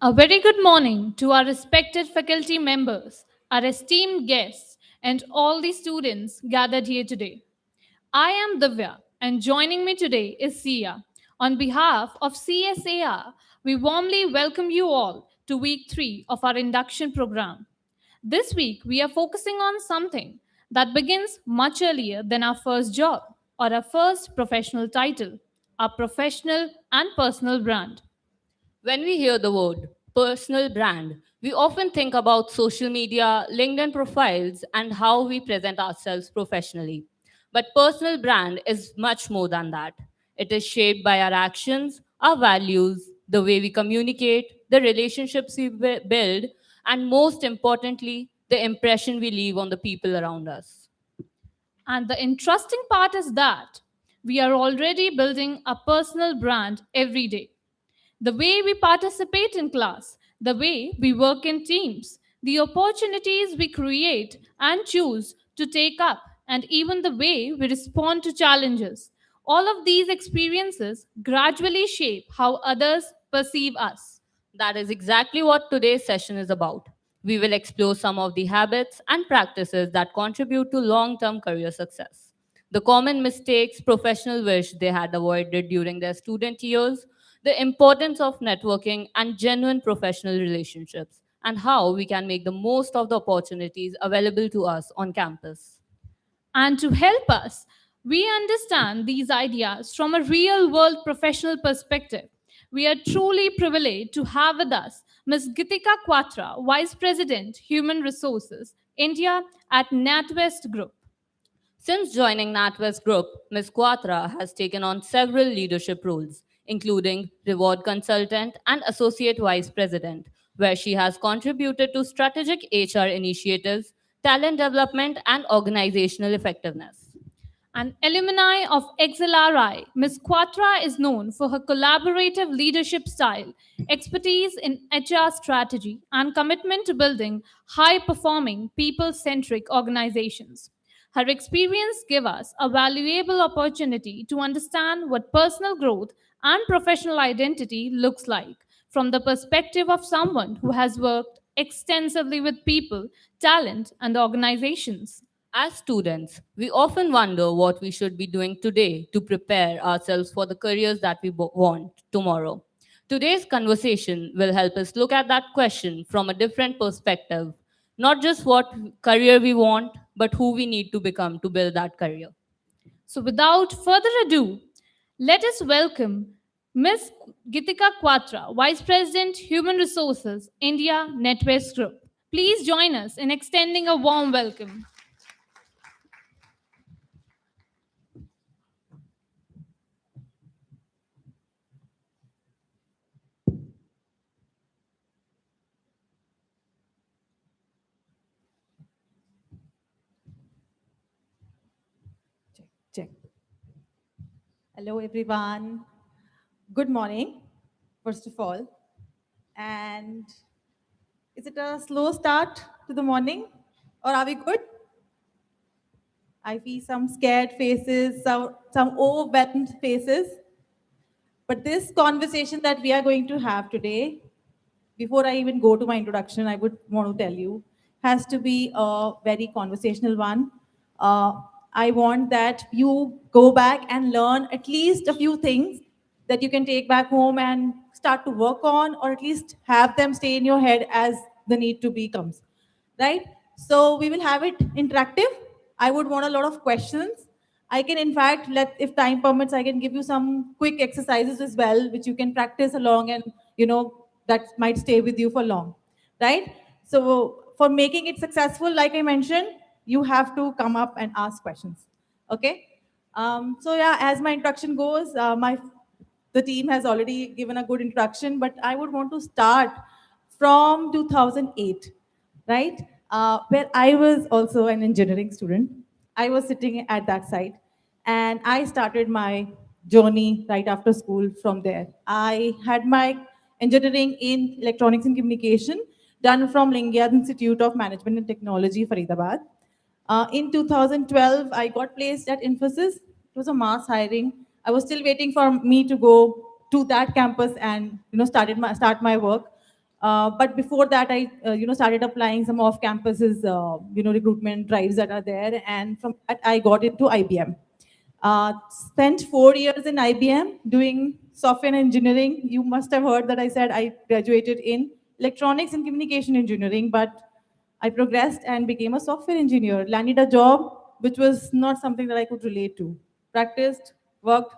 A very good morning to our respected faculty members, our esteemed guests, and all the students gathered here today. I am Divya, and joining me today is Sia. On behalf of CSAR, we warmly welcome you all to week 3 of our induction program. This week, we are focusing on something that begins much earlier than our first job or our first professional title, our professional and personal brand. When we hear the word personal brand, we often think about social media, LinkedIn profiles, and how we present ourselves professionally. But personal brand is much more than that. It is shaped by our actions, our values, the way we communicate, the relationships we build, and most importantly, the impression we leave on the people around us. And the interesting part is that we are already building a personal brand every day. The way we participate in class, the way we work in teams, the opportunities we create and choose to take up, and even the way we respond to challenges. All of these experiences gradually shape how others perceive us. That is exactly what today's session is about. We will explore some of the habits and practices that contribute to long term career success. The common mistakes professionals wish they had avoided during their student years, the importance of networking and genuine professional relationships, and how we can make the most of the opportunities available to us on campus. And to help us, we understand these ideas from a real world professional perspective. We are truly privileged to have with us Ms. Geetika Kwatra, Vice President, Human Resources, India at NatWest Group. Since joining NatWest Group, Ms. Kwatra has taken on several leadership roles, including reward consultant and associate vice president, where she has contributed to strategic HR initiatives, talent development, and organizational effectiveness. An alumni of XLRI, Ms. Kwatra is known for her collaborative leadership style, expertise in HR strategy, and commitment to building high performing, people centric organizations. Her experience gives us a valuable opportunity to understand what personal growth and professional identity looks like from the perspective of someone who has worked extensively with people, talent, and organizations. As students, we often wonder what we should be doing today to prepare ourselves for the careers that we want tomorrow. Today's conversation will help us look at that question from a different perspective, not just what career we want, but who we need to become to build that career. So, without further ado, let us welcome Ms. Geetika Kwatra, Vice President, Human Resources, India NetWest Group. Please join us in extending a warm welcome. Check, check. Hello, everyone. Good morning, first of all. And is it a slow start to the morning, or are we good? I see some scared faces, some overwhelmed faces. But this conversation that we are going to have today, before I even go to my introduction, I would want to tell you, has to be a very conversational one. Uh, I want that you go back and learn at least a few things that you can take back home and start to work on, or at least have them stay in your head as the need to be comes, right? So we will have it interactive. I would want a lot of questions. I can, in fact, if time permits, I can give you some quick exercises as well, which you can practice along, and that might stay with you for long, right? So for making it successful, like I mentioned, you have to come up and ask questions. Okay. So yeah, as my introduction goes, the team has already given a good introduction, but I would want to start from 2008, right? Where I was also an engineering student. I was sitting at that site, and I started my journey right after school from there. I had my engineering in electronics and communication done from Lingyad Institute of Management and Technology, Faridabad. In 2012, I got placed at Infosys. It was a mass hiring. I was still waiting for me to go to that campus and start my work. But before that, I started applying some off campuses recruitment drives that are there, and from that I got into IBM. Spent 4 years in IBM doing software engineering. You must have heard that I said I graduated in electronics and communication engineering, but I progressed and became a software engineer. Landed a job which was not something that I could relate to. Practiced, worked,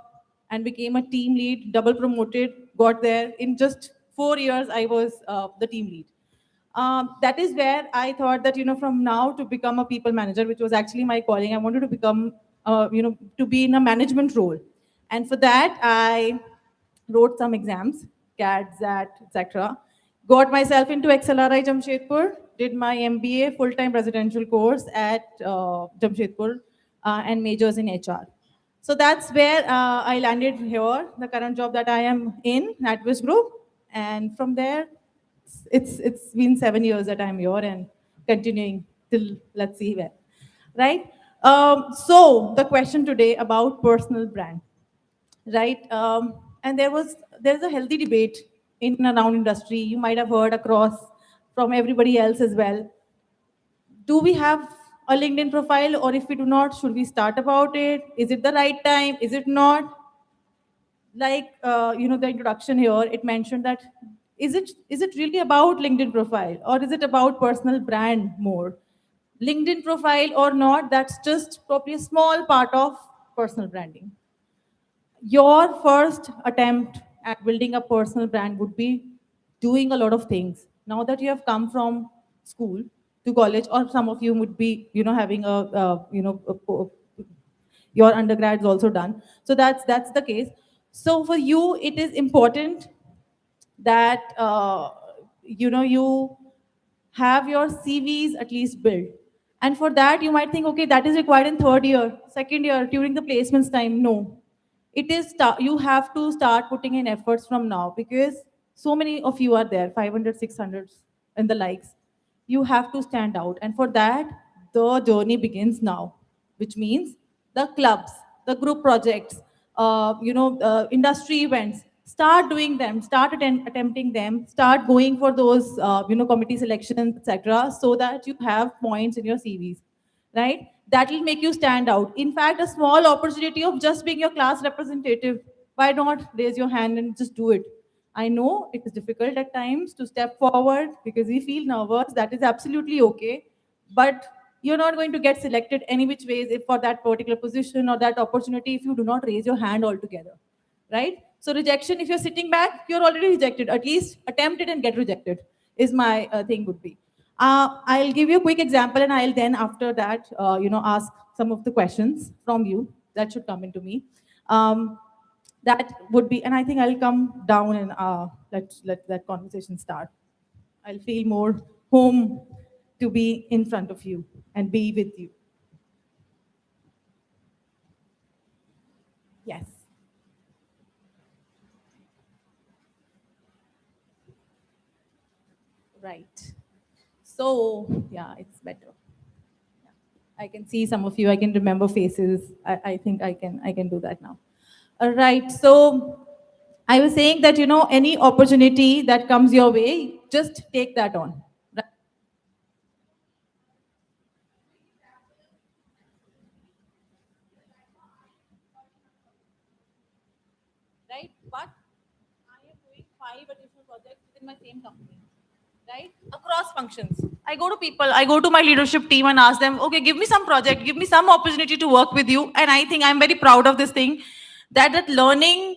and became a team lead, double promoted, got there. In just 4 years, I was the team lead. That is where I thought that, from now to become a people manager, which was actually my calling, I wanted to become, to be in a management role. And for that, I wrote some exams, CAT, XAT, etc. Got myself into XLRI Jamshedpur, did my MBA full-time residential course at Jamshedpur and majors in HR. So that's where I landed here, the current job that I am in, NatWest Group. And from there, it's been 7 years that I'm here and continuing till let's see where, right? So the question today about personal brand, right? And there's a healthy debate in and around industry. You might have heard across from everybody else as well. Do we have a LinkedIn profile, or if we do not, should we start about it? Is it the right time? Is it not? Like the introduction here, it mentioned that is it really about LinkedIn profile, or is it about personal brand more? LinkedIn profile or not, that's just probably a small part of personal branding. Your first attempt at building a personal brand would be doing a lot of things. Now that you have come from school to college, or some of you would be having your undergrad is also done, so that's the case. So for you it is important that you have your CVs at least built. And for that, you might think, okay, that is required in third year, second year, during the placements time. No, it is you have to start putting in efforts from now, because so many of you are there, 500, 600, and the likes. You have to stand out, and for that, the journey begins now, which means the clubs, the group projects, industry events. Start doing them, start attempting them, start going for those committee selections, etc., so that you have points in your CVs, right? That will make you stand out. In fact, a small opportunity of just being your class representative, why not raise your hand and just do it? I know it is difficult at times to step forward because we feel nervous. That is absolutely okay. But you're not going to get selected any which ways if for that particular position or that opportunity if you do not raise your hand altogether, right? So rejection, if you're sitting back, you're already rejected. At least attempt it and get rejected is my thing would be. I'll give you a quick example, and I'll then after that, ask some of the questions from you that should come into me. That would be, and I think I'll come down and let that conversation start. I'll feel more home to be in front of you and be with you. Yes. Right. So yeah, it's better. Yeah. I can see some of you. I can remember faces. I think I can do that now. All right. So I was saying that any opportunity that comes your way, just take that on. Right? But I am doing 5 additional projects within my same company, right? Across functions. I go to people, I go to my leadership team and ask them, okay, give me some project, give me some opportunity to work with you. And I think I'm very proud of this thing, that learning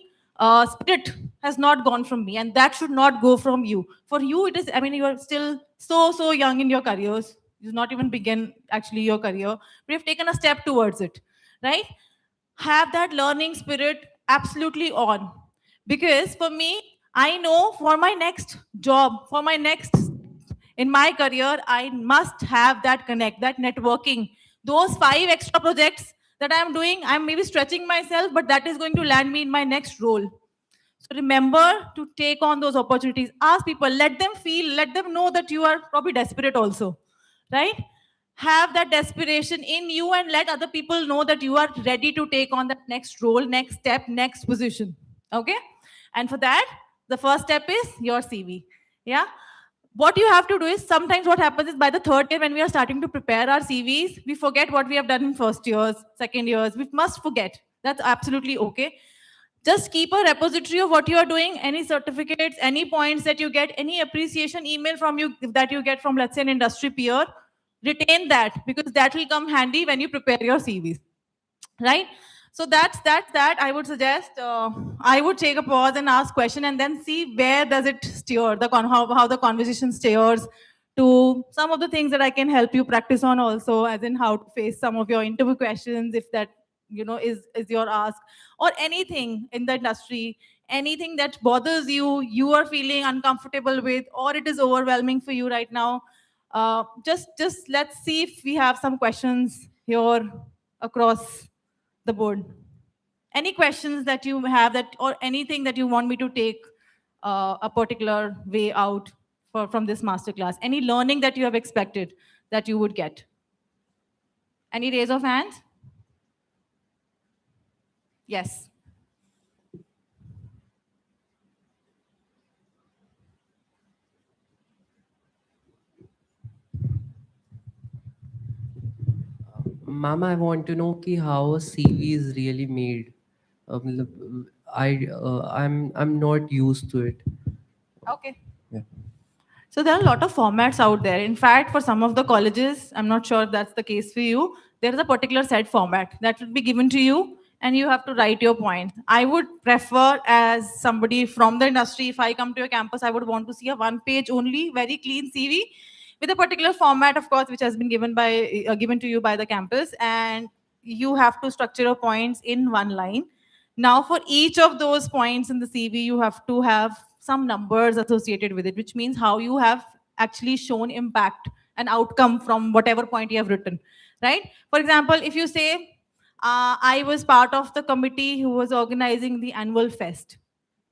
spirit has not gone from me, and that should not go from you. For you, it is, I mean, you are still so young in your careers. You've not even begin actually your career, but you've taken a step towards it, right? Have that learning spirit absolutely on, because for me, I know for my next job, for my next in my career, I must have that connect, that networking. Those 5 extra projects that I'm doing, I'm maybe stretching myself, but that is going to land me in my next role. So remember to take on those opportunities. Ask people, let them feel, let them know that you are probably desperate also, right? Have that desperation in you and let other people know that you are ready to take on that next role, next step, next position. Okay? And for that, the first step is your CV. Yeah? What you have to do is, sometimes what happens is by the third year when we are starting to prepare our CVs, we forget what we have done in first years, second years. We must forget. That's absolutely okay. Just keep a repository of what you are doing, any certificates, any points that you get, any appreciation email from you that you get from, let's say, an industry peer. Retain that, because that will come handy when you prepare your CVs, right? So that's that. I would suggest, I would take a pause and ask question, and then see where does it steer how the conversation steers to some of the things that I can help you practice on also, as in how to face some of your interview questions, if that is your ask, or anything in the industry, anything that bothers you, you are feeling uncomfortable with, or it is overwhelming for you right now. Just let's see if we have some questions here across the board. Any questions that you have, that or anything that you want me to take a particular way out from this masterclass? Any learning that you have expected that you would get? Any raise of hands? Yes. Ma'am, I want to know ki how a CV is really made. I'm not used to it. Okay. Yeah. So there are a lot of formats out there. In fact, for some of the colleges, I'm not sure if that's the case for you, there is a particular set format that will be given to you, and you have to write your points. I would prefer, as somebody from the industry, if I come to your campus, I would want to see a one page only, very clean CV with a particular format, of course, which has been given to you by the campus, and you have to structure your points in one line. Now, for each of those points in the CV, you have to have some numbers associated with it, which means how you have actually shown impact and outcome from whatever point you have written, right? For example, if you say, I was part of the committee who was organizing the annual fest,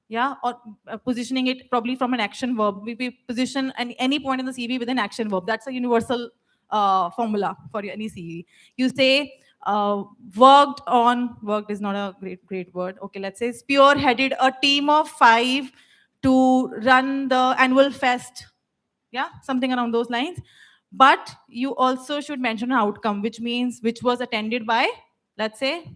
yeah, or positioning it probably from an action verb. We position any point in the CV with an action verb. That's a universal formula for any CV. You say, worked is not a great word. Okay, let's say spearheaded a team of 5 to run the annual fest. Yeah, something around those lines. But you also should mention an outcome, which means which was attended by, let's say,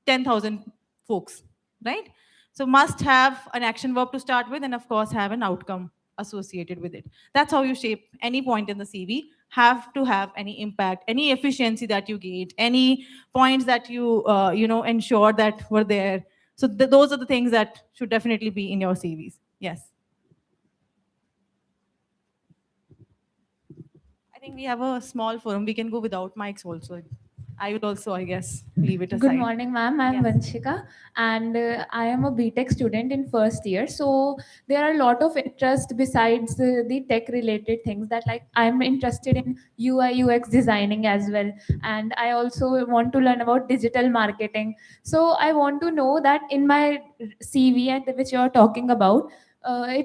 10,000 folks, right? So must have an action verb to start with, and of course have an outcome associated with it. That's how you shape any point in the CV. Have to have any impact, any efficiency that you gained, any points that you ensure that were there. So those are the things that should definitely be in your CVs. Yes. I think we have a small forum. We can go without mics also. I would also, I guess, leave it Good aside. morning, ma'am. I'm Yes. Vanshika, and I am a BTech student in first year. So there are a lot of interest besides the tech-related things that, like, I'm interested in UI UX designing as well, and I also want to learn about digital marketing. So I want to know that in my CV and which you are talking about,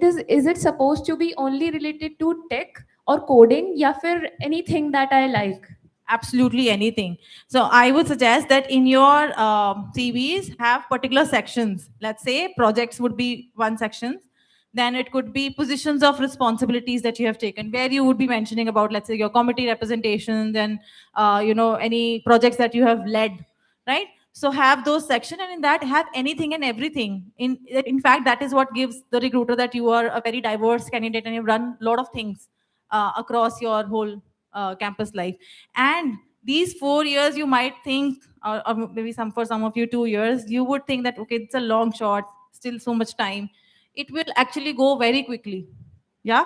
is it supposed to be only related to tech or coding, या फिर anything that I like? Absolutely anything. So I would suggest that in your CVs have particular sections. Let's say projects would be one section. Then it could be positions of responsibilities that you have taken, where you would be mentioning about, let's say, your committee representation, then any projects that you have led, right? So have those section, and in that have anything and everything. In fact, that is what gives the recruiter that you are a very diverse candidate and you've run a lot of things across your whole campus life. And these 4 years, you might think, or maybe for some of you 2 years, you would think that, okay, it's a long shot, still so much time. It will actually go very quickly. Yeah.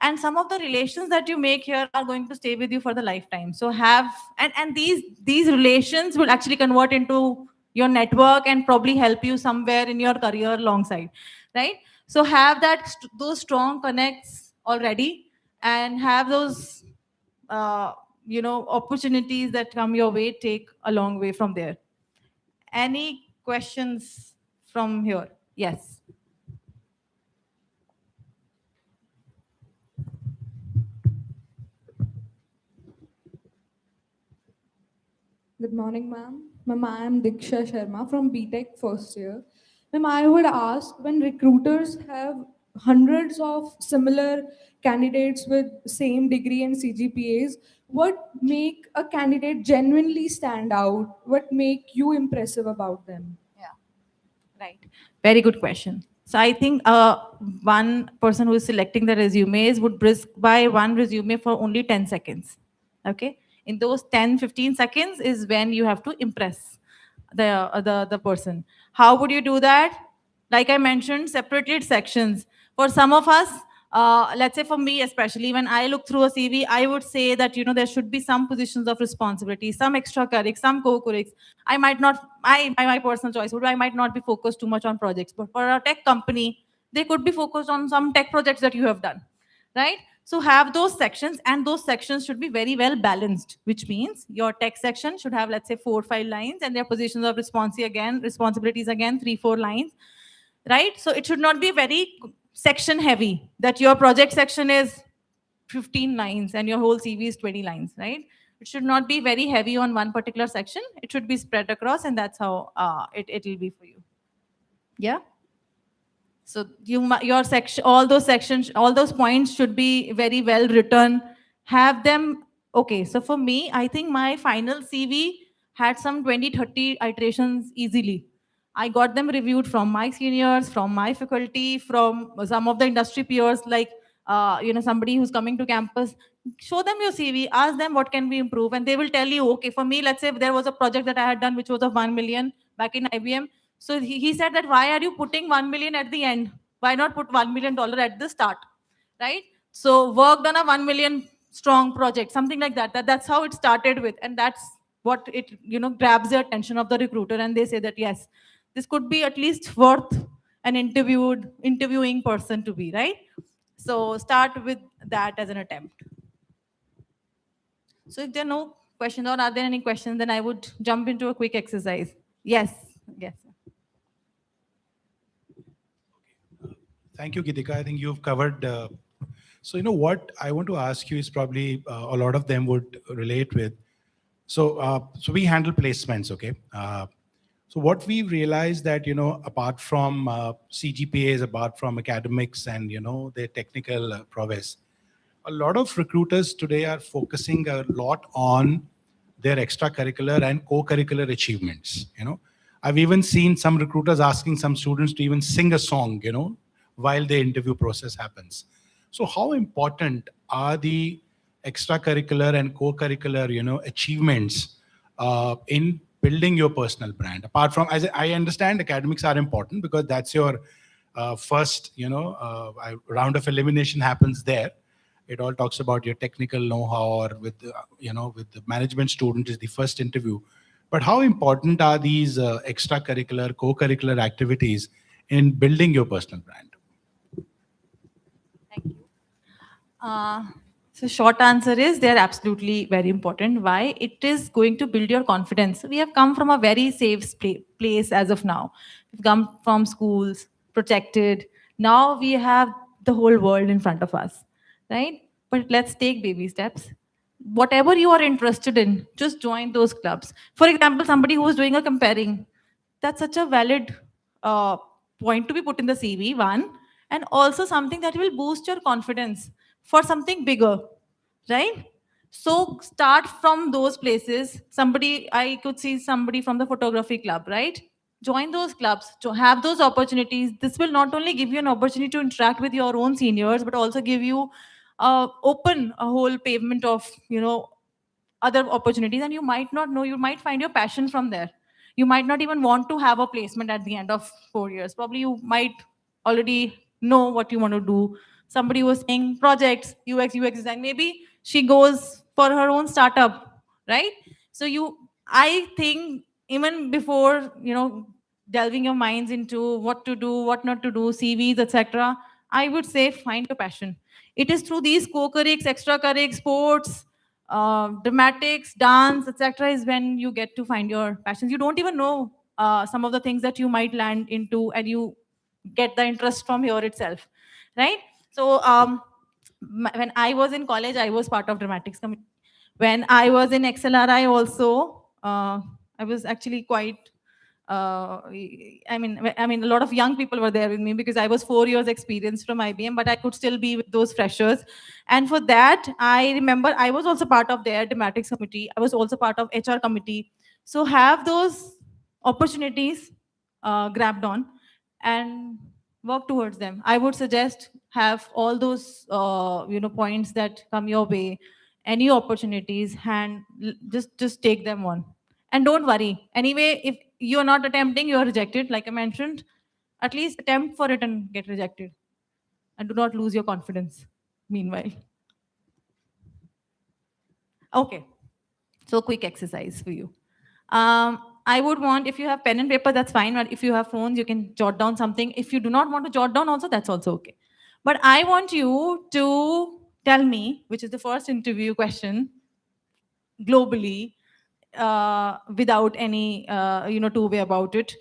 And some of the relations that you make here are going to stay with you for the lifetime. So have, and these relations will actually convert into your network and probably help you somewhere in your career alongside, right? So have those strong connects already, and have those uh, opportunities that come your way, take a long way from there. Any questions from here? Yes. Good morning, ma'am. Ma'am, I am Diksha Sharma from BTech first year. Ma'am, I would ask, when recruiters have hundreds of similar candidates with same degree and CGPAs. What make a candidate genuinely stand out? What make you impressive about them? Yeah, right. Very good question. So I think one person who is selecting the resumes would brisk by one resume for only 10 seconds. Okay. In those 10-15 seconds is when you have to impress the person. How would you do that? Like I mentioned, separated sections. For some of us, let's say for me especially, when I look through a CV, I would say that there should be some positions of responsibility, some extracurriculars, some co-curriculars. I might not, my personal choice would, I might not be focused too much on projects, but for a tech company, they could be focused on some tech projects that you have done, right? So have those sections, and those sections should be very well balanced, which means your tech section should have, let's say, 4 or 5 lines, and their positions of responsibilities again, 3-4 lines, right? So it should not be very section heavy, that your project section is 15 lines and your whole CV is 20 lines, right? It should not be very heavy on one particular section. It should be spread across, and that's how it will be for you. Yeah. So your section, all those sections, all those points should be very well written. Have them. Okay. So for me, I think my final CV had some 20-30 iterations easily. I got them reviewed from my seniors, from my faculty, from some of the industry peers, like somebody who's coming to campus. Show them your CV, ask them what can we improve, and they will tell you. Okay, for me, let's say there was a project that I had done which was of 1 million back in IBM. So he said that, why are you putting 1 million at the end? Why not put $1 million at the start, right? So worked on a 1 million strong project, something like that. That's how it started with, and that's what it grabs the attention of the recruiter, and they say that yes, this could be at least worth an interviewing person to be, right? So start with that as an attempt. So if there are no questions, or are there any questions, then I would jump into a quick exercise. Yes. Yes. Thank you, Geetika. I think you've covered. So, what I want to ask you is probably a lot of them would relate with. So we handle placements, okay? So what we realized that, apart from CGPAs, apart from academics and, their technical prowess, a lot of recruiters today are focusing a lot on their extracurricular and co-curricular achievements. I've even seen some recruiters asking some students to even sing a song, while the interview process happens. So how important are the extracurricular and co-curricular, achievements in building your personal brand? Apart from, as I understand, academics are important because that's your first, round of elimination happens there. It all talks about your technical know-how, or with the management student is the first interview. But how important are these extracurricular, co-curricular activities in building your personal brand? Thank you. So short answer is they're absolutely very important. Why? It is going to build your confidence. We have come from a very safe place as of now. We've come from schools, protected. Now we have the whole world in front of us, right? But let's take baby steps. Whatever you are interested in, just join those clubs. For example, somebody who is doing a comparing, that's such a valid uh, point to be put in the CV, one, and also something that will boost your confidence for something bigger, right? So start from those places. I could see somebody from the photography club, right? Join those clubs to have those opportunities. This will not only give you an opportunity to interact with your own seniors, but also give you open a whole pavement of other opportunities, and you might not know, you might find your passion from there. You might not even want to have a placement at the end of 4 years. Probably you might already know what you want to do. Somebody was saying projects, UX design, maybe she goes for her own startup, right? So I think even before delving your minds into what to do, what not to do, CVs, etc., I would say find your passion. It is through these co-currics, extra-currics, sports, dramatics, dance, etc., is when you get to find your passions. You don't even know some of the things that you might land into, and you get the interest from here itself, right? So when I was in college, I was part of dramatics committee. When I was in XLRI also, I was actually quite I mean, a lot of young people were there with me because I was 4 years experience from IBM, but I could still be with those freshers. And for that, I remember I was also part of their thematics committee. I was also part of HR committee. So have those opportunities grabbed on and work towards them. I would suggest have all those points that come your way, any opportunities, and just take them on. And don't worry. Anyway, if you're not attempting, you're rejected. Like I mentioned, at least attempt for it and get rejected. And do not lose your confidence. Meanwhile, okay. So quick exercise for you. I would want, if you have pen and paper, that's fine. But if you have phones, you can jot down something. If you do not want to jot down also, that's also okay. But I want you to tell me, which is the first interview question globally, without any, two-way about it.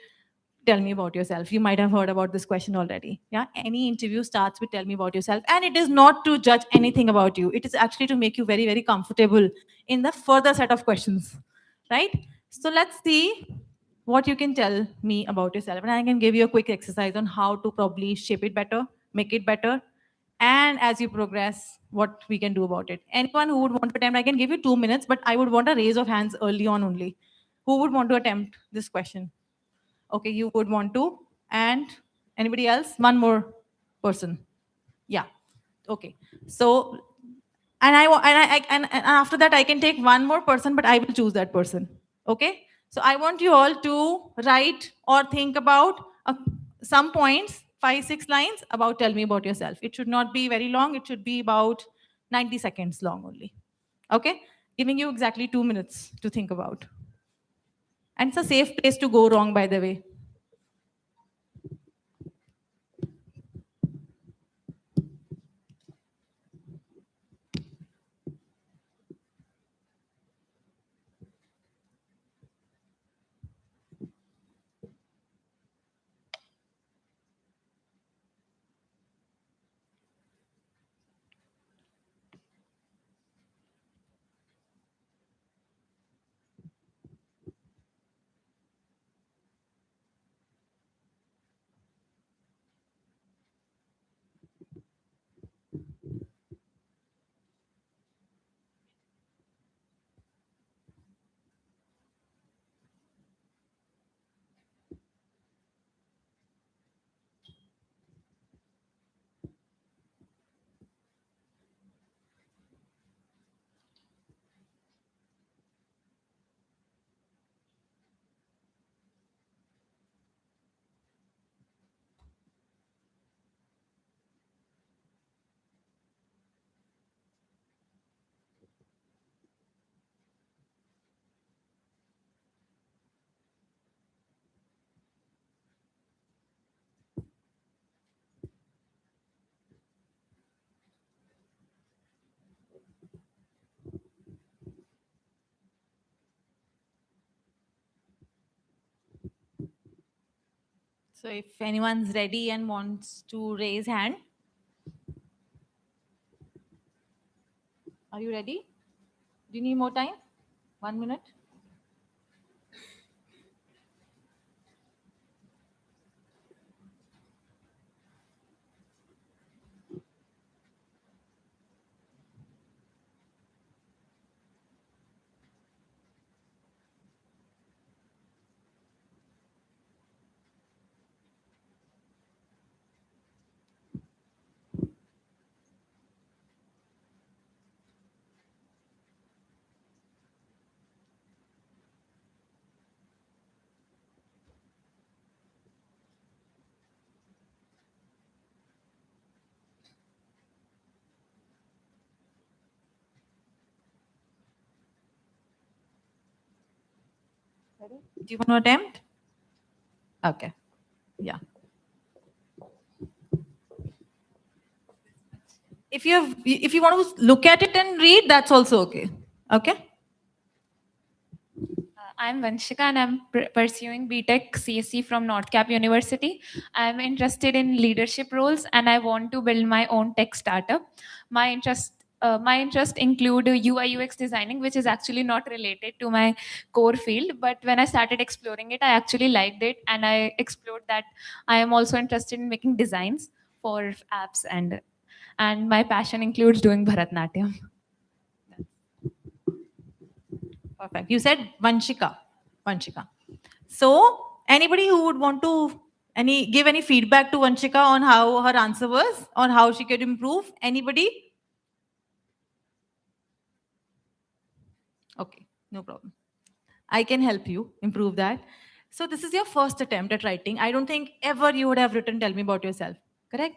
Tell me about yourself. You might have heard about this question already. Yeah. Any interview starts with tell me about yourself. And it is not to judge anything about you. It is actually to make you very, very comfortable in the further set of questions. Right? So let's see what you can tell me about yourself. And I can give you a quick exercise on how to probably shape it better, make it better. And as you progress, what we can do about it. Anyone who would want to attempt, I can give you 2 minutes, but I would want a raise of hands early on only. Who would want to attempt this question? Okay, you would want to. And anybody else? One more person. Yeah. Okay. So, and and after that, I can take one more person, but I will choose that person. Okay. So I want you all to write or think about some points, 5-6 lines about tell me about yourself. It should not be very long. It should be about 90 seconds long only. Okay. Giving you exactly 2 minutes to think about. And it's a safe place to go wrong, by the way. So if anyone's ready and wants to raise hand. Are you ready? Do you need more time? 1 minute? Ready? Do you want to attempt? Okay. Yeah. If you want to look at it and read, that's also okay. Okay. I'm Vanshika and I'm pursuing BTech CSC from NorthCap University. I'm interested in leadership roles and I want to build my own tech startup. My interest my interests include UI UX designing, which is actually not related to my core field. But when I started exploring it, I actually liked it, and I explored that I am also interested in making designs for apps, and my passion includes doing Bharatnatyam. Perfect. You said Vanshika. Vanshika. So, anybody who would want to give any feedback to Vanshika on how her answer was, on how she could improve? Anybody? Okay, no problem. I can help you improve that. So, this is your first attempt at writing. I don't think ever you would have written "Tell me about yourself." Correct?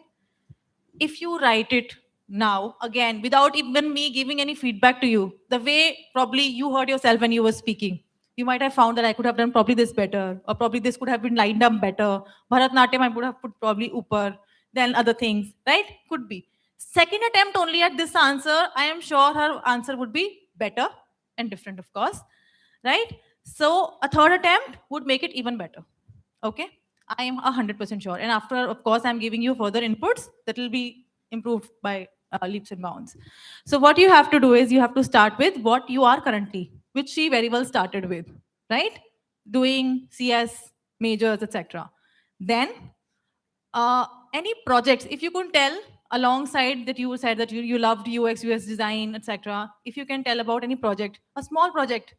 If you write it now, again, without even me giving any feedback to you, the way probably you heard yourself when you were speaking, you might have found that I could have done probably this better, or probably this could have been lined up better. Bharatnatyam, I would have put probably upper, then other things, right? Could be. Second attempt only at this answer, I am sure her answer would be better and different, of course, right? So a third attempt would make it even better. Okay, I am 100% sure. And after, of course, I'm giving you further inputs that will be improved by leaps and bounds. So what you have to do is you have to start with what you are currently, which she very well started with, right? Doing CS majors, etc. Then any projects, if you could tell alongside that you said that you loved UX, US design, etc. If you can tell about any project, a small project,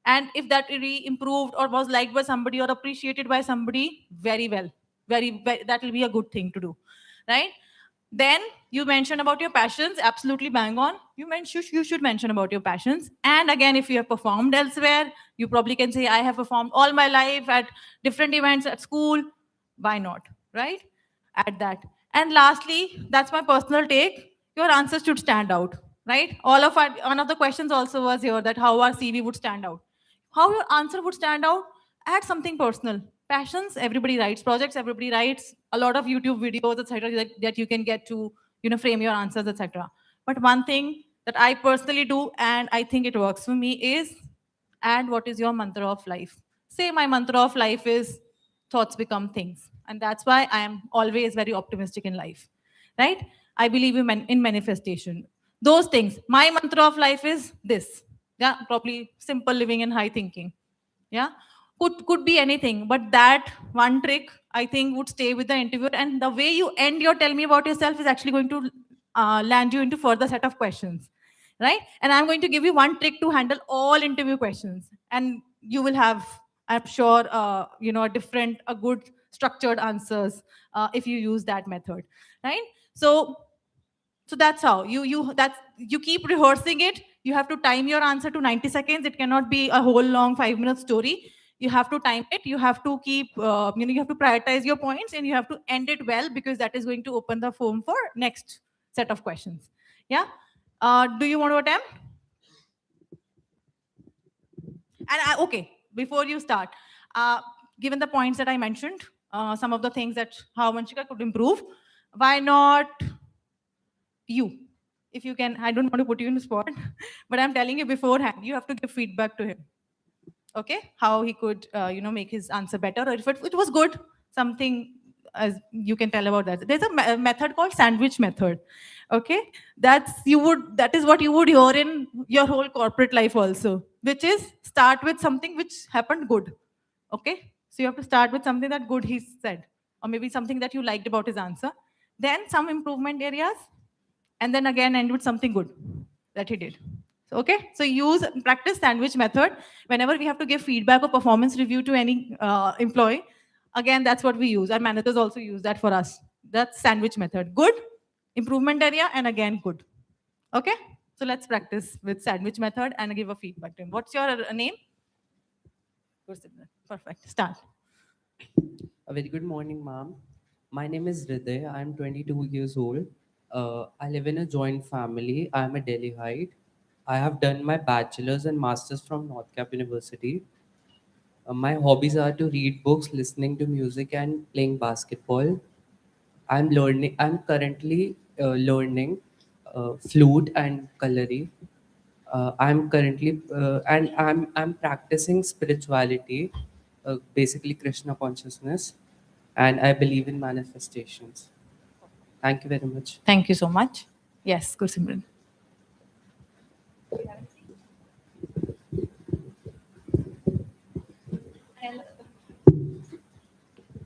and if that really improved or was liked by somebody or appreciated by somebody, very well, very that will be a good thing to do, right? Then you mentioned about your passions, absolutely bang on. You should mention about your passions. And again, if you have performed elsewhere, you probably can say, I have performed all my life at different events at school. Why not, right? Add that. And lastly, that's my personal take. Your answers should stand out, right? One of the questions also was here that how our CV would stand out. How your answer would stand out? Add something personal. Passions, everybody writes. Projects, everybody writes. A lot of YouTube videos, etc., that you can get to, frame your answers, etc. But one thing that I personally do, and I think it works for me, is add what is your mantra of life. Say my mantra of life is thoughts become things, and that's why I am always very optimistic in life, right? I believe in manifestation. Those things. My mantra of life is this. Yeah, probably simple living and high thinking. Yeah, could be anything, but that one trick I think would stay with the interviewer, and the way you end your tell me about yourself is actually going to land you into further set of questions, right? And I'm going to give you one trick to handle all interview questions, and you will have, I'm sure, a good structured answers if you use that method, right? So that's how you keep rehearsing it. You have to time your answer to 90 seconds. It cannot be a whole long 5-minute story. You have to time it. You have to keep, you have to prioritize your points, and you have to end it well, because that is going to open the forum for next set of questions. Yeah. Do you want to attempt? And okay, before you start, given the points that I mentioned, some of the things that how Vanshika could improve, why not you? If you can, I don't want to put you in the spot, but I'm telling you beforehand, you have to give feedback to him. Okay, how he could, make his answer better, or if it was good, something as you can tell about that. There's a method called sandwich method. Okay, that is what you would hear in your whole corporate life also, which is start with something which happened good. Okay, so you have to start with something that good he said, or maybe something that you liked about his answer, then some improvement areas, and then again end with something good that he did. So, okay, so practice sandwich method whenever we have to give feedback or performance review to any employee. Again, that's what we use. Our managers also use that for us. That's sandwich method. Good, improvement area, and again good. Okay, so let's practice with sandwich method and give a feedback to him. What's your name? Perfect. Start. A very good morning, ma'am. My name is Hriday. I'm 22 years old. I live in a joint family. I'm a Delhiite. I have done my bachelor's and master's from North Cap University. My hobbies are to read books, listening to music, and playing basketball. I'm currently learning flute and kalari. I'm practicing spirituality, basically Krishna consciousness, and I believe in manifestations. Thank you very much. Thank you so much. Yes, Gursimran.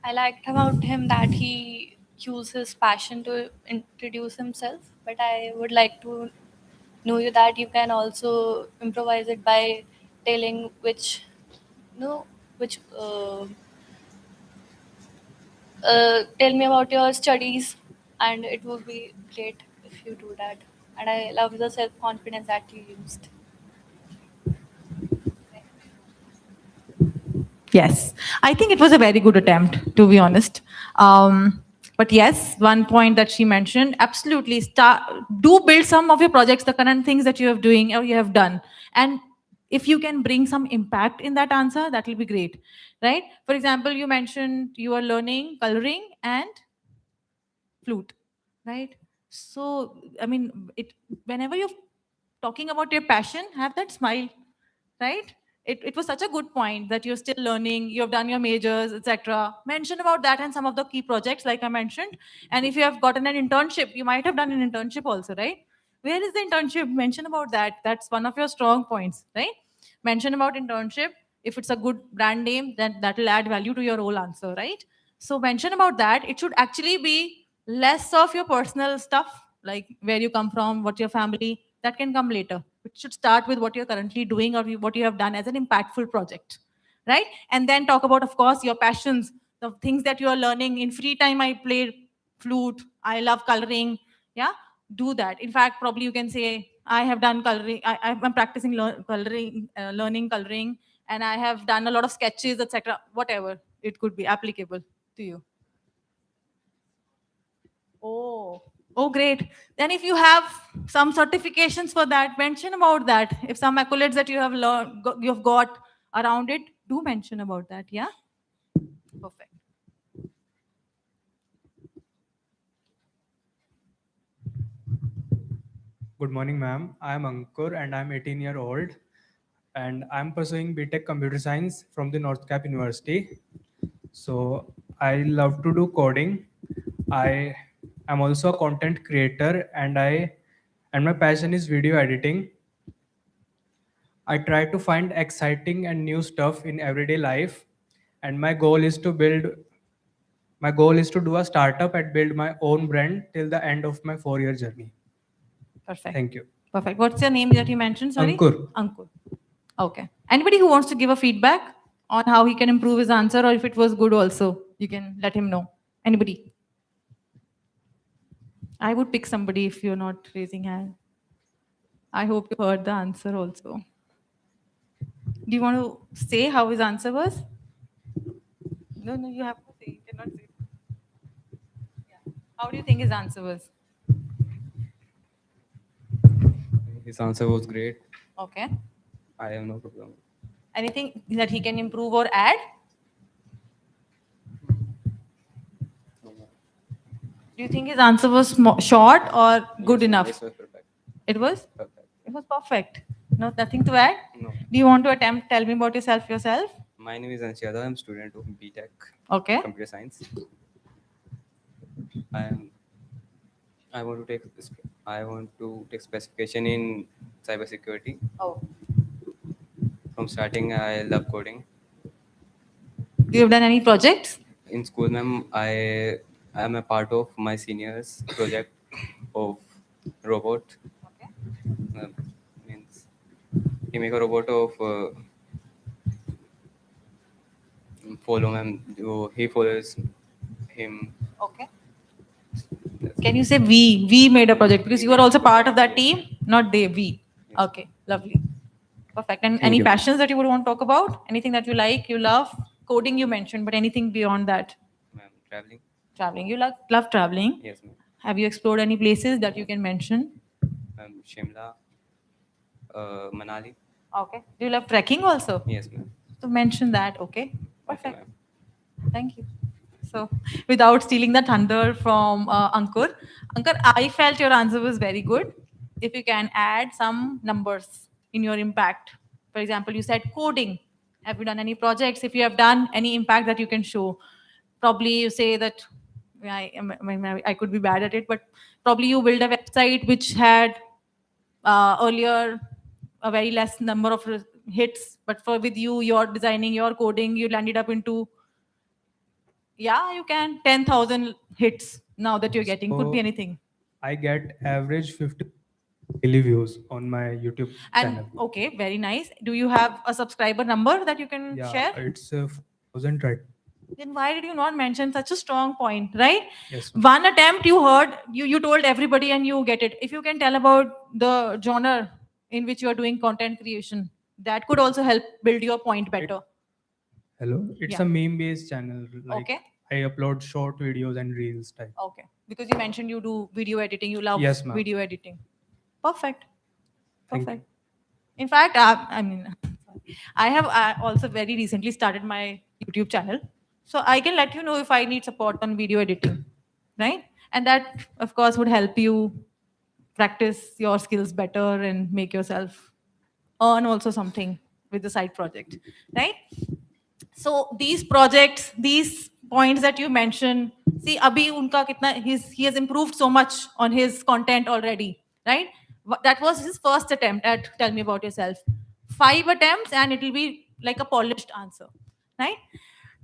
I liked about him that he used his passion to introduce himself, but I would like to know you that you can also improvise it by telling which, no, which, tell me about your studies, and it would be great if you do that. And I love the self confidence that you used. Yes, I think it was a very good attempt, to be honest. But yes, one point that she mentioned, absolutely, start do build some of your projects, the current things that you have doing or you have done, and if you can bring some impact in that answer, that will be great, right? For example, you mentioned you are learning coloring and flute, right? So, I mean, it whenever you're talking about your passion, have that smile, right? It was such a good point that you're still learning, you've done your majors, etc. Mention about that and some of the key projects, like I mentioned. And if you have gotten an internship, you might have done an internship also, right? Where is the internship? Mention about that. That's one of your strong points, right? Mention about internship. If it's a good brand name, then that will add value to your whole answer, right? So mention about that. It should actually be less of your personal stuff, like where you come from, what your family, that can come later. It should start with what you're currently doing or what you have done as an impactful project, right? And then talk about, of course, your passions, the things that you are learning. In free time, I play flute, I love coloring. Yeah, do that. In fact, probably you can say, I have done coloring, I'm practicing coloring, learning coloring, and I have done a lot of sketches, etc. Whatever it could be applicable to you. Oh, great. Then if you have some certifications for that, mention about that. If some accolades that you have learned, you've got around it, do mention about that. Yeah. Perfect. Good morning, ma'am. I am Ankur and I am 18-year-old and I am pursuing BTech Computer Science from the North Cap University. So I love to do coding. I am also a content creator and my passion is video editing. I try to find exciting and new stuff in everyday life and my goal is to do a startup and build my own brand till the end of my 4-year journey. Perfect. Thank you. Perfect. What's your name that you mentioned? Sorry? Ankur. Ankur. Okay. Anybody who wants to give a feedback on how he can improve his answer or if it was good also, you can let him know. Anybody? I would pick somebody if you're not raising hand. I hope you heard the answer also. Do you want to say how his answer was? No, you have to say. You cannot say. Yeah. How do you think his answer was? His answer was great. Okay. I have no problem. Anything that he can improve or add? Do you think his answer was short or good enough? This was perfect. It was? Perfect. It was perfect. No, nothing to add? No. Do you want to attempt? Tell me about yourself. My name is Anshada. I'm student of BTech Okay. Computer Science. I'm I want to take specification in cybersecurity. Oh. From starting, I love coding. Do you have done any projects? In school, ma'am, I am a part of my seniors project of robot. Okay. Means he make a robot of follow ma'am. He follows him. Okay. Can you say we? We made a project because you are also part of that team, not they, we. Yes. Okay, lovely. Perfect. And Thank any you. passions that you would want to talk about? Anything that you like, you love? Coding you mentioned, but anything beyond that? Ma'am, traveling. Traveling. You love traveling? Yes, ma'am. Have you explored any places that you can mention? Shimla, Manali. Okay. Do you love trekking also? Yes, ma'am. So mention that. Okay. Okay, Perfect. ma'am. Thank you. So, without stealing the thunder from Ankur, I felt your answer was very good. If you can add some numbers in your impact. For example, you said coding. Have you done any projects? If you have done any impact that you can show, probably you say that I could be bad at it, but probably you build a website which had earlier a very less number of hits, but with you, you're designing, your coding, you landed up into Yeah, you can. 10,000 hits now that you're getting. Could be So anything. I get average 50 daily views on my YouTube And channel. okay, very nice. Do you have a subscriber number that you can Yeah, share? it's 4,000 right. Then why did you not mention such a strong point, right? Yes, ma'am. One attempt you heard, you told everybody and you get it. If you can tell about the genre in which you are doing content creation, that could also help build your point better. Hello. It's Yeah. a meme-based channel. Like Okay. I upload short videos and reels type. Okay. Because you mentioned you do video editing, you love Yes, ma'am. video editing. Perfect. Thank Perfect. In fact, I have also very recently started my YouTube channel. So I can let you know if I need support on video editing, right? And that, of course, would help you practice your skills better and make yourself earn also something with the side project, right? So these projects, these points that you mentioned, see, Abhi unka kitna, he has improved so much on his content already, right? That was his first attempt at tell me about yourself. 5 attempts and it will be like a polished answer, right?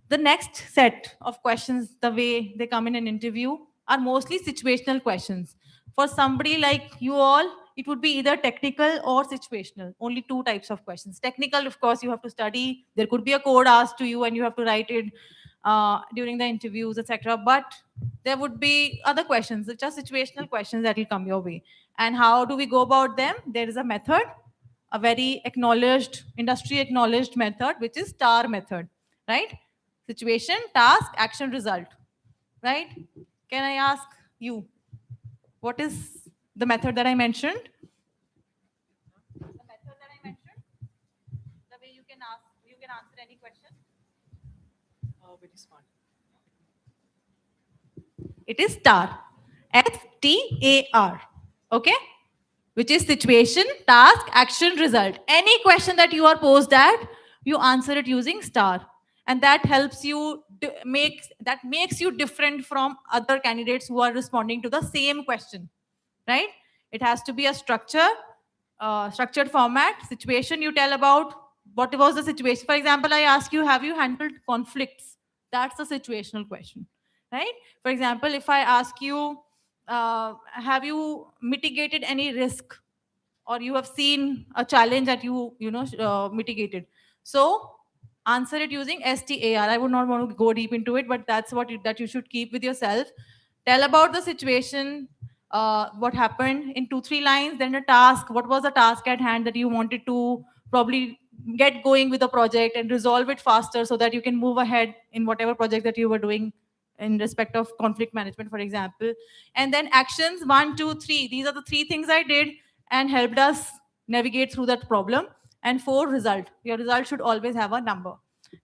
The next set of questions, the way they come in an interview, are mostly situational questions. For somebody like you all, it would be either technical or situational. Only two types of questions. Technical, of course, you have to study. There could be a code asked to you and you have to write it during the interviews, etc. But there would be other questions, which are situational questions that will come your way. And how do we go about them? There is a method, a very acknowledged, industry acknowledged method, which is STAR method, right? Situation, task, action, result, right? Can I ask you, what is the method that I mentioned? The method that I mentioned? The way you can answer any question? Very smart. It is STAR. STAR. Okay? Which is situation, task, action, result. Any question that you are posed at, you answer it using STAR. And that helps you makes you different from other candidates who are responding to the same question, right? It has to be a structured format. Situation, you tell about what was the situation. For example, I ask you, have you handled conflicts? That's a situational question, right? For example, if I ask you, have you mitigated any risk, or you have seen a challenge that mitigated, so answer it using STAR. I would not want to go deep into it, but that's that you should keep with yourself. Tell about the situation, what happened in 2 3 lines. Then a task, what was the task at hand that you wanted to probably get going with the project and resolve it faster so that you can move ahead in whatever project that you were doing in respect of conflict management, for example. And then actions, 1 2 3, these are the 3 things I did and helped us navigate through that problem. And 4, result. Your result should always have a number,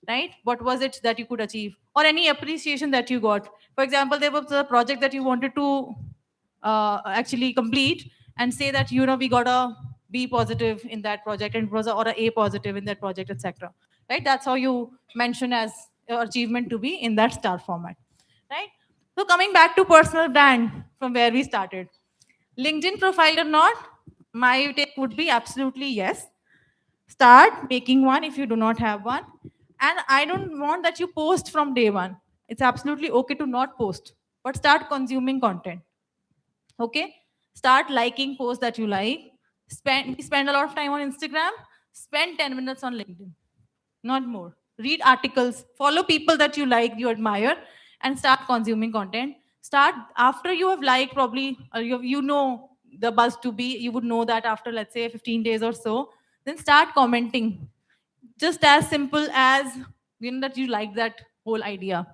right? What was it that you could achieve, or any appreciation that you got? For example, there was a project that you wanted to actually complete, and say that we got a B positive in that project, and it was or a positive in that project, etc. Right? That's how you mention as your achievement to be in that STAR format, right? So coming back to personal brand, from where we started, LinkedIn profile or not, my take would be absolutely yes. Start making one if you do not have one. And I don't want that you post from day one. It's absolutely okay to not post, but start consuming content. Okay? Start liking posts that you like. Spend a lot of time on Instagram. Spend 10 minutes on LinkedIn, not more. Read articles, follow people that you like, you admire, and start consuming content. Start after you have liked, probably, or you know the buzz to be, you would know that after, let's say, 15 days or so. Then start commenting. Just as simple as that you like that whole idea.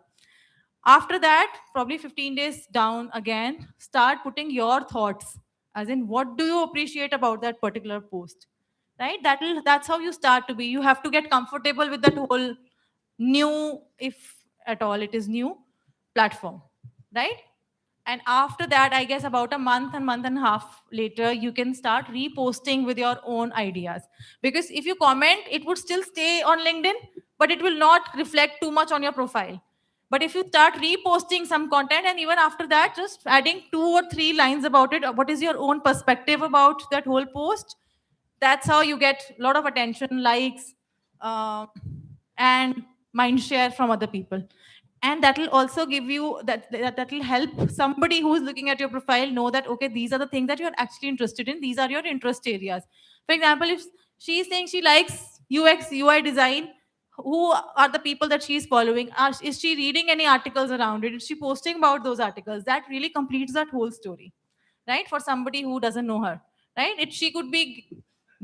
After that, probably 15 days down again, start putting your thoughts, as in what do you appreciate about that particular post, right? That's how you start to be. You have to get comfortable with that whole new, if at all it is new, platform, right? And after that, I guess about a month and a half later, you can start reposting with your own ideas. Because if you comment, it would still stay on LinkedIn, but it will not reflect too much on your profile. But if you start reposting some content, and even after that, just adding 2 or 3 lines about it, what is your own perspective about that whole post, that's how you get a lot of attention, likes, uh, and mind share from other people. And that will also give you that will help somebody who's looking at your profile know that, okay, these are the things that you're actually interested in, these are your interest areas. For example, if she's saying she likes UX UI design, who are the people that she's following? Is she reading any articles around it? Is she posting about those articles? That really completes that whole story, right? For somebody who doesn't know her, right? She could be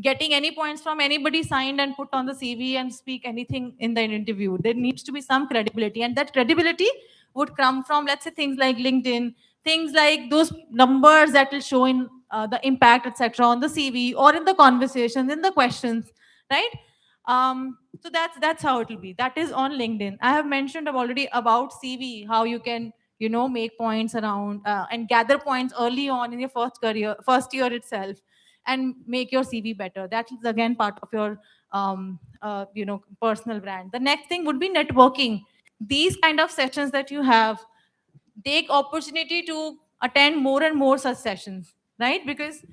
getting any points from anybody signed and put on the CV and speak anything in the interview. There needs to be some credibility, and that credibility would come from, let's say, things like LinkedIn, things like those numbers that will show in the impact, etc., on the CV or in the conversations, in the questions, right? So that's how it will be. That is on LinkedIn. I have mentioned already about CV, how you can make points around and gather points early on in your first year itself, and make your CV better. That is again part of your personal brand. The next thing would be networking. These kind of sessions that you have, take opportunity to attend more and more such sessions, right? Because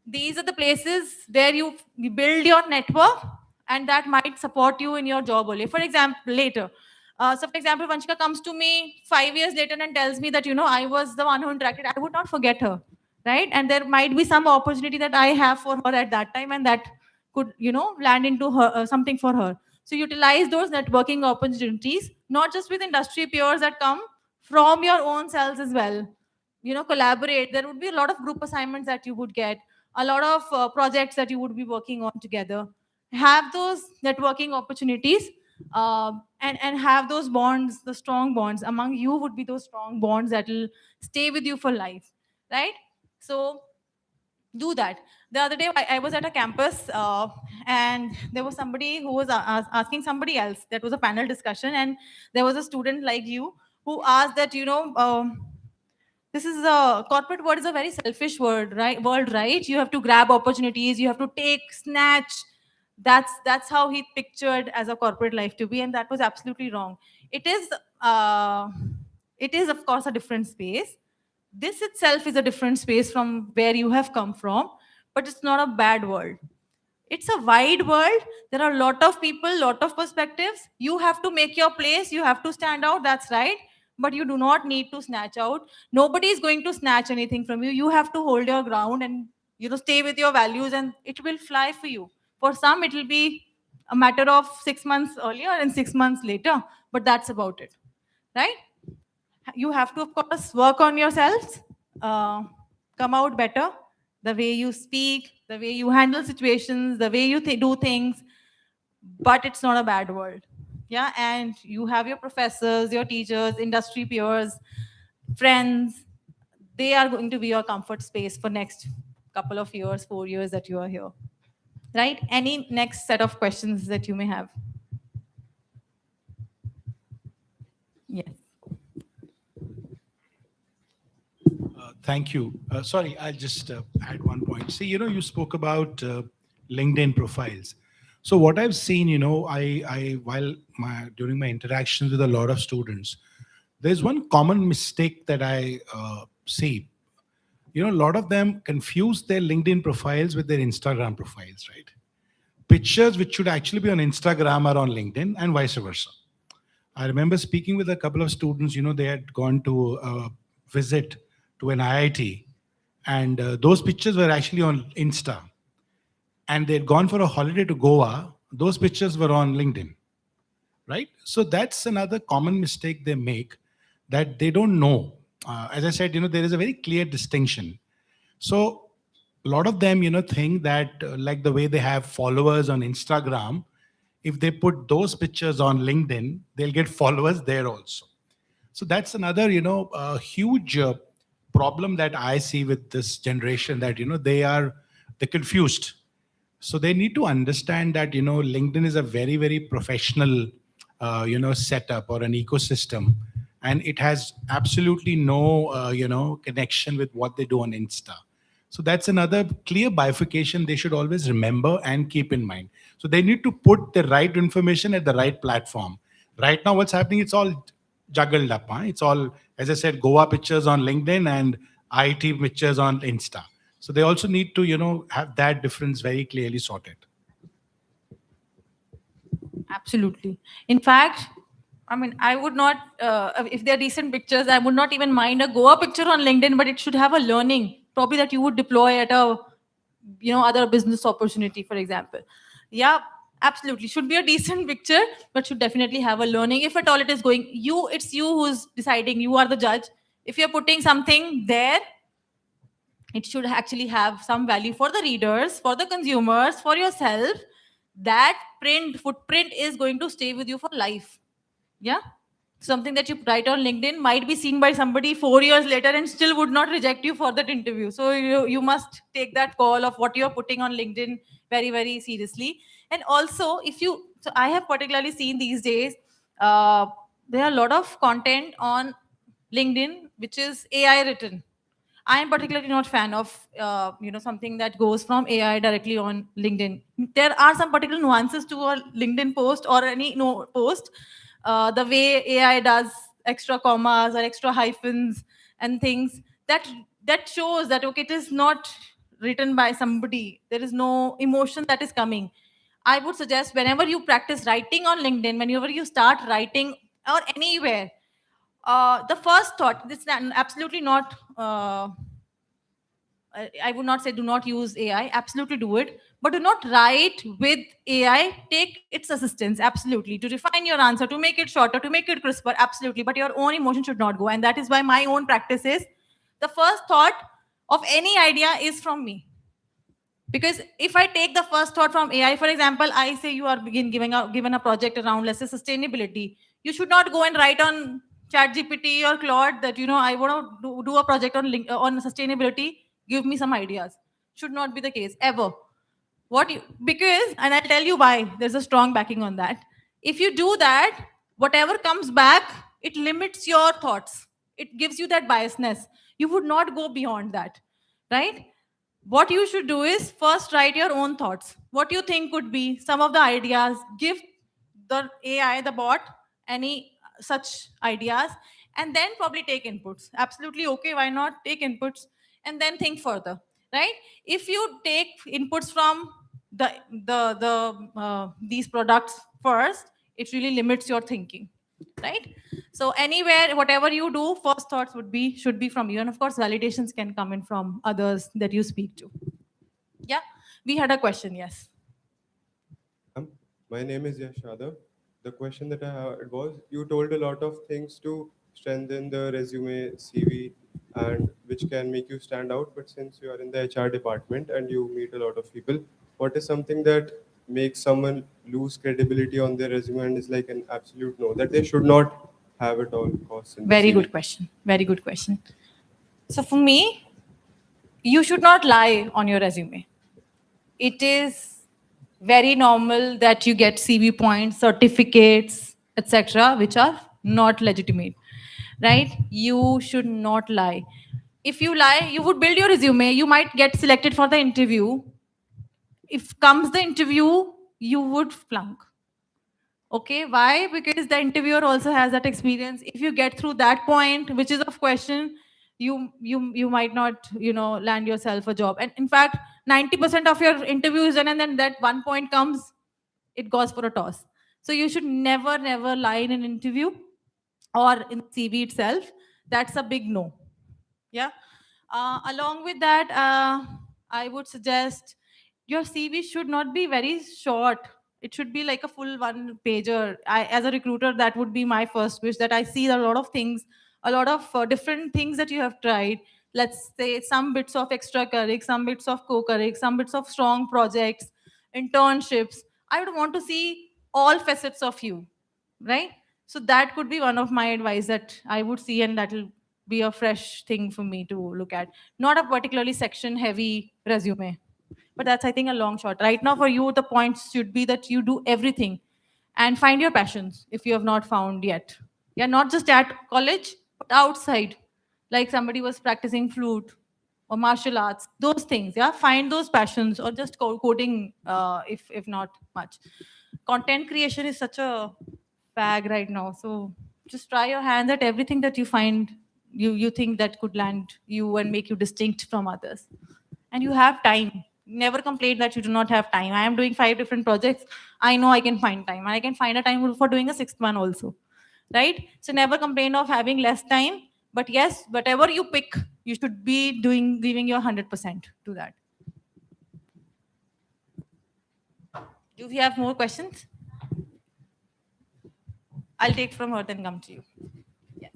these are the places where you build your network, and that might support you in your job only. For example, later. So, for example, Vanshika comes to me 5 years later and tells me that, I was the one who interacted. I would not forget her, right? And there might be some opportunity that I have for her at that time, and that could, land into her something for her. So, utilize those networking opportunities, not just with industry peers that come from your own cells as well. Collaborate. There would be a lot of group assignments that you would get, a lot of projects that you would be working on together. Have those networking opportunities, and have those bonds. The strong bonds among you would be those strong bonds that will stay with you for life, right? So do that. The other day, I was at a campus, and there was somebody who was asking somebody else. That was a panel discussion, and there was a student like you who asked that, this is a corporate world is a very selfish world, right? You have to grab opportunities, you have to take, snatch. That's how he pictured as a corporate life to be, and that was absolutely wrong. It is uh, it is of course a different space. This itself is a different space from where you have come from, but it's not a bad world. It's a wide world. There are a lot of people, lot of perspectives. You have to make your place, you have to stand out, that's right. But you do not need to snatch out. Nobody is going to snatch anything from you. You have to hold your ground, and stay with your values, and it will fly for you. For some it will be a matter of 6 months earlier and 6 months later, but that's about it, right? You have to, of course, work on yourselves, uh, come out better, the way you speak, the way you handle situations, the way you do things. But it's not a bad world. Yeah. And you have your professors, your teachers, industry peers, friends. They are going to be your comfort space for next couple of years, 4 years that you are here, right? Any next set of questions that you may have? Yes. Thank you. Sorry, I'll just add one point. See, you spoke about LinkedIn profiles. So what I've seen, during my interactions with a lot of students, there's one common mistake that I see. A lot of them confuse their LinkedIn profiles with their Instagram profiles, right? Pictures which should actually be on Instagram are on LinkedIn, and vice versa. I remember speaking with a couple of students, they had gone to visit to an IIT, and those pictures were actually on Insta. And they'd gone for a holiday to Goa, those pictures were on LinkedIn, right? So that's another common mistake they make, that they don't know. As I said, there is a very clear distinction. So a lot of them, think that like the way they have followers on Instagram, if they put those pictures on LinkedIn, they'll get followers there also. So that's another, huge problem that I see with this generation, that, they're confused. So they need to understand that, LinkedIn is a very, very professional, setup or an ecosystem. And it has absolutely no, connection with what they do on Insta. So that's another clear bifurcation they should always remember and keep in mind. So they need to put the right information at the right platform. Right now, what's happening, it's all juggled up. Huh? It's all, as I said, Goa pictures on LinkedIn and IT pictures on Insta. So they also need to, have that difference very clearly sorted. Absolutely. In fact, I mean, I would not, if they're decent pictures, I would not even mind a Goa picture on LinkedIn, but it should have a learning, probably that you would deploy at a, other business opportunity, for example. Yeah, absolutely. Should be a decent picture, but should definitely have a learning. If at all it is going, it's you who's deciding, you are the judge. If you're putting something there, it should actually have some value for the readers, for the consumers, for yourself. That footprint is going to stay with you for life. Yeah, something that you write on LinkedIn might be seen by somebody 4 years later and still would not reject you for that interview. So you must take that call of what you're putting on LinkedIn very, very seriously. And also, so I have particularly seen these days, there are a lot of content on LinkedIn which is AI written. I am particularly not fan of something that goes from AI directly on LinkedIn. There are some particular nuances to a LinkedIn post or any post. The way AI does extra commas or extra hyphens and things that shows that okay, it is not written by somebody. There is no emotion that is coming. I would suggest whenever you practice writing on LinkedIn, whenever you start writing or anywhere, the first thought, this is absolutely not, I would not say do not use AI, absolutely do it, but do not write with AI. Take its assistance, absolutely, to refine your answer, to make it shorter, to make it crisper, absolutely, but your own emotion should not go. And that is why my own practice is the first thought of any idea is from me. Because if I take the first thought from AI, for example, I say you are given a project around, let's say, sustainability. You should not go and write on ChatGPT or Claude that I want to do a project on sustainability. Give me some ideas. Should not be the case ever. Because, and I'll tell you why. There's a strong backing on that. If you do that, whatever comes back, it limits your thoughts. It gives you that biasness. You would not go beyond that, right? What you should do is first write your own thoughts. What you think could be some of the ideas. Give the AI, the bot, any such ideas, and then probably take inputs. Absolutely okay. Why not take inputs and then think further, right? If you take inputs from these products first, it really limits your thinking, right? So anywhere, whatever you do, first thoughts should be from you, and of course, validations can come in from others that you speak to. Yeah, we had a question. Yes. My name is Yash Yadav. The question that I had was, you told a lot of things to strengthen the resume, CV, and which can make you stand out. But since you are in the HR department and you meet a lot of people, what is something that makes someone lose credibility on their resume and is like an absolute no, that they should not have at all costs in the Very CV? good question. Very good question. So for me, you should not lie on your resume. It is very normal that you get CV points, certificates, etc., which are not legitimate, right? You should not lie. If you lie, you would build your resume, you might get selected for the interview. If comes the interview, you would flunk. Okay, why? Because the interviewer also has that experience. If you get through that point, which is of question, you might not land yourself a job. And in fact, 90% of your interview is done, and then that one point comes, it goes for a toss. So you should never lie in an interview or in CV itself. That's a big no. Yeah. Along with that, I would suggest your CV should not be very short. It should be like a full one pager. As a recruiter, that would be my first wish, that I see a lot of things, a lot of different things that you have tried. Let's say some bits of extracurric, some bits of co-curric, some bits of strong projects, internships. I would want to see all facets of you, right? So that could be one of my advice that I would see, and that will be a fresh thing for me to look at. Not a particularly section heavy resume, but that's, I think, a long shot. Right now, for you, the points should be that you do everything and find your passions if you have not found yet. Yeah, not just at college, but outside. Like somebody was practicing flute or martial arts, those things. Yeah, find those passions, or just coding, if not much. Content creation is such a fag right now. So just try your hands at everything that you find you think that could land you and make you distinct from others. And you have time. Never complain that you do not have time. I am doing 5 different projects. I know I can find time. I can find a time for doing a 6th one also. right? So never complain of having less time, but yes, whatever you pick, you should be doing, giving your 100% to that. Do we have more questions? I'll take from her, then come to you. Yes.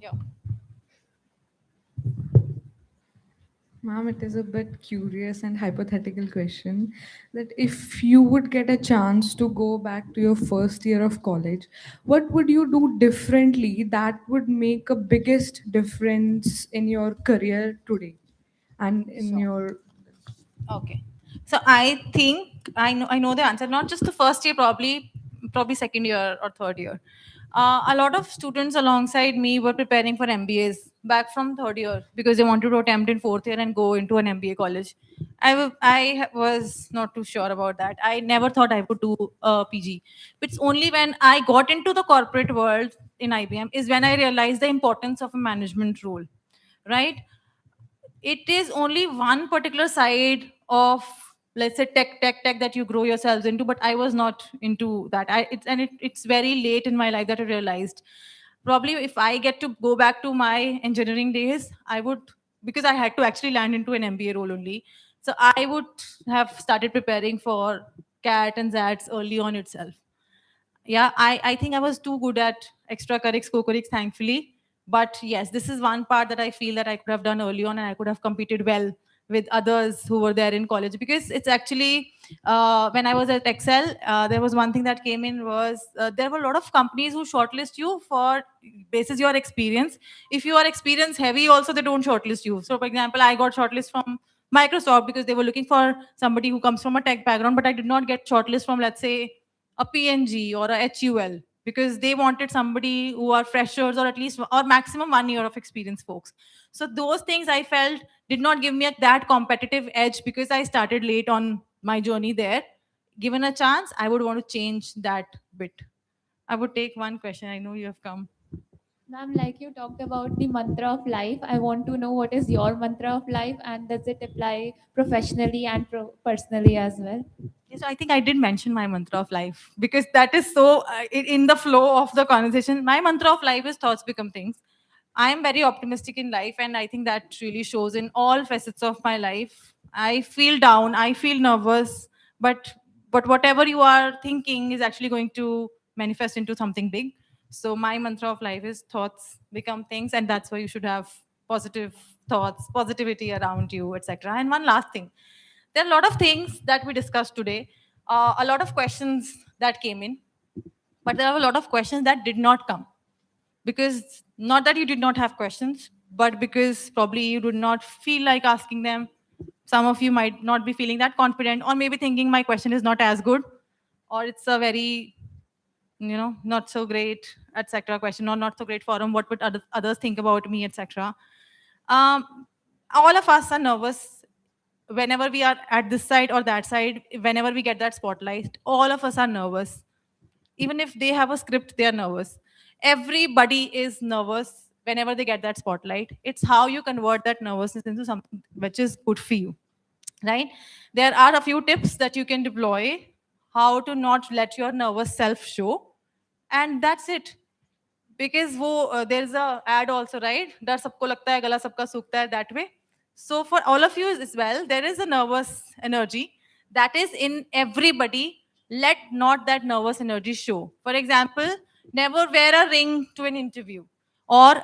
Yeah. Ma'am, it is a bit curious and hypothetical question that if you would get a chance to go back to your first year of college, what would you do differently that would make a biggest difference in your career today and in Sure. your Okay. So I think I know the answer. Not just the first year, probably second year or third year. A lot of students alongside me were preparing for MBAs back from third year because they wanted to attempt in fourth year and go into an MBA college. I was not too sure about that. I never thought I would do PG. It's only when I got into the corporate world in IBM is when I realized the importance of a management role, right? It is only one particular side of, let's say, tech that you grow yourselves into, but I was not into that. It's very late in my life that I realized, probably if I get to go back to my engineering days, I would, because I had to actually land into an MBA role only, so I would have started preparing for cat and zats early on itself. Yeah, I think I was too good at extracurrics, co-currics, thankfully. But yes, this is one part that I feel that I could have done early on, and I could have competed well with others who were there in college. Because it's actually, when I was at Excel, there was one thing that came in was, there were a lot of companies who shortlist you for basis your experience. If you are experience heavy, also they don't shortlist you. So, for example, I got shortlist from Microsoft because they were looking for somebody who comes from a tech background, but I did not get shortlist from, let's say, a PNG or a HUL, because they wanted somebody who are freshers or at least or maximum 1 year of experience folks. So those things I felt did not give me that competitive edge because I started late on my journey there. Given a chance, I would want to change that bit. I would take one question. I know you have come. Ma'am, like you talked about the mantra of life, I want to know what is your mantra of life and does it apply professionally and personally as well? Yes, I think I did mention my mantra of life because that is so in the flow of the conversation. My mantra of life is thoughts become things. I am very optimistic in life, and I think that really shows in all facets of my life. I feel down, I feel nervous, but whatever you are thinking is actually going to manifest into something big. So my mantra of life is thoughts become things, and that's why you should have positive thoughts, positivity around you, etc. And one last thing, there are a lot of things that we discussed today, a lot of questions that came in, but there are a lot of questions that did not come because not that you did not have questions, but because probably you did not feel like asking them. Some of you might not be feeling that confident, or maybe thinking my question is not as good, or it's a very, not so great, etc. question, or not so great forum. What would others think about me, etc. Um, all of us are nervous whenever we are at this side or that side. Whenever we get that spotlight, all of us are nervous. Even if they have a script, they are nervous. Everybody is nervous whenever they get that spotlight. It's how you convert that nervousness into something which is good for you, right? There are a few tips that you can deploy, how to not let your nervous self show, and that's it. Because there's a ad also, right? डर सबको लगता है, गला सबका सूखता है, that way. So for all of you as well, there is a nervous energy that is in everybody. Let not that nervous energy show. For example, never wear a ring to an interview, or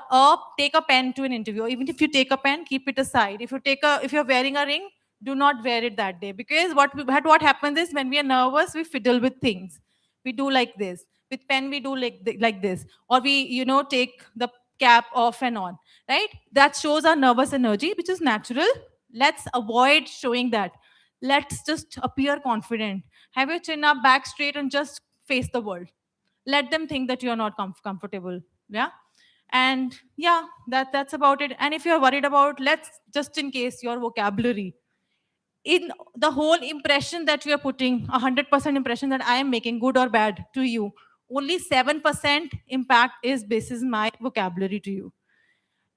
take a pen to an interview. Or even if you take a pen, keep it aside. If you're wearing a ring, do not wear it that day, because what happens is, when we are nervous, we fiddle with things. We do like this. With pen, we do like this, or we take the cap off and on, right? That shows our nervous energy, which is natural. Let's avoid showing that. Let's just appear confident. Have your chin up, back straight, and just face the world. Let them think that you're not comfortable. Yeah. And yeah, that's about it. And if you're worried about, let's just in case, your vocabulary, in the whole impression that you are putting, 100% impression that I am making, good or bad to you, only 7% impact is basis my vocabulary to you.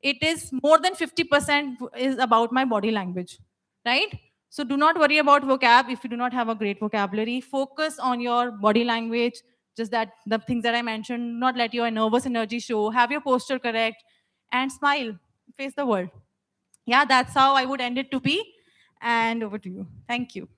It is more than 50% is about my body language, right? So do not worry about vocab if you do not have a great vocabulary. Focus on your body language, just that the things that I mentioned. Not let your nervous energy show. Have your posture correct, and smile. Face the world. Yeah, that's how I would end it to be. And over to you. Thank you.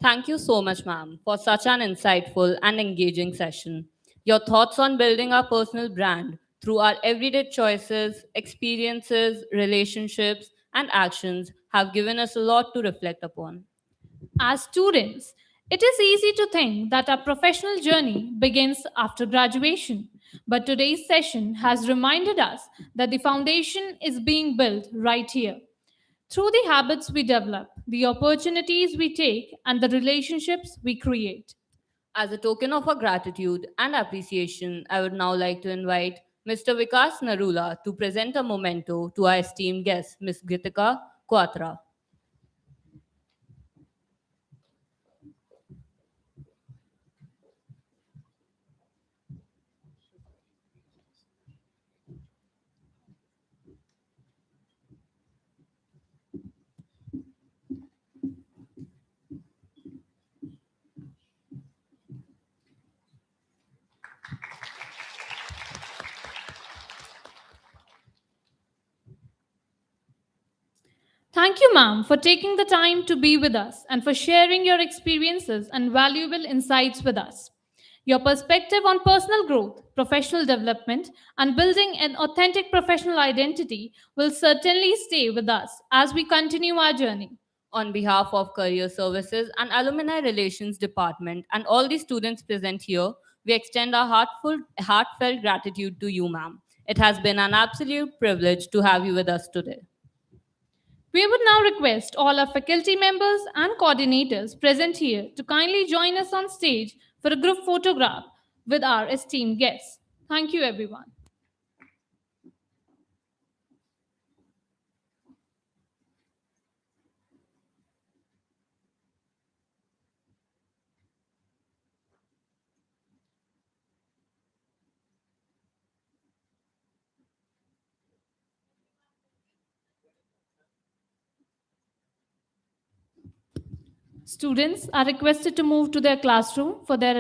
Thank you so much, ma'am, for such an insightful and engaging session. Your thoughts on building our personal brand through our everyday choices, experiences, relationships, and actions have given us a lot to reflect upon. As students, it is easy to think that our professional journey begins after graduation. But today's session has reminded us that the foundation is being built right here. Through the habits we develop, the opportunities we take, and the relationships we create. As a token of our gratitude and appreciation, I would now like to invite Mr. Vikas Narula to present a memento to our esteemed guest, Ms. Geetika Kwatra. Thank you, ma'am, for taking the time to be with us and for sharing your experiences and valuable insights with us. Your perspective on personal growth, professional development, and building an authentic professional identity will certainly stay with us as we continue our journey. On behalf of Career Services and Alumni Relations Department and all the students present here, we extend our heartfelt gratitude to you, ma'am. It has been an absolute privilege to have you with us today. We would now request all our faculty members and coordinators present here to kindly join us on stage for a group photograph with our esteemed guests. Thank you, everyone. Students are requested to move to their classroom for their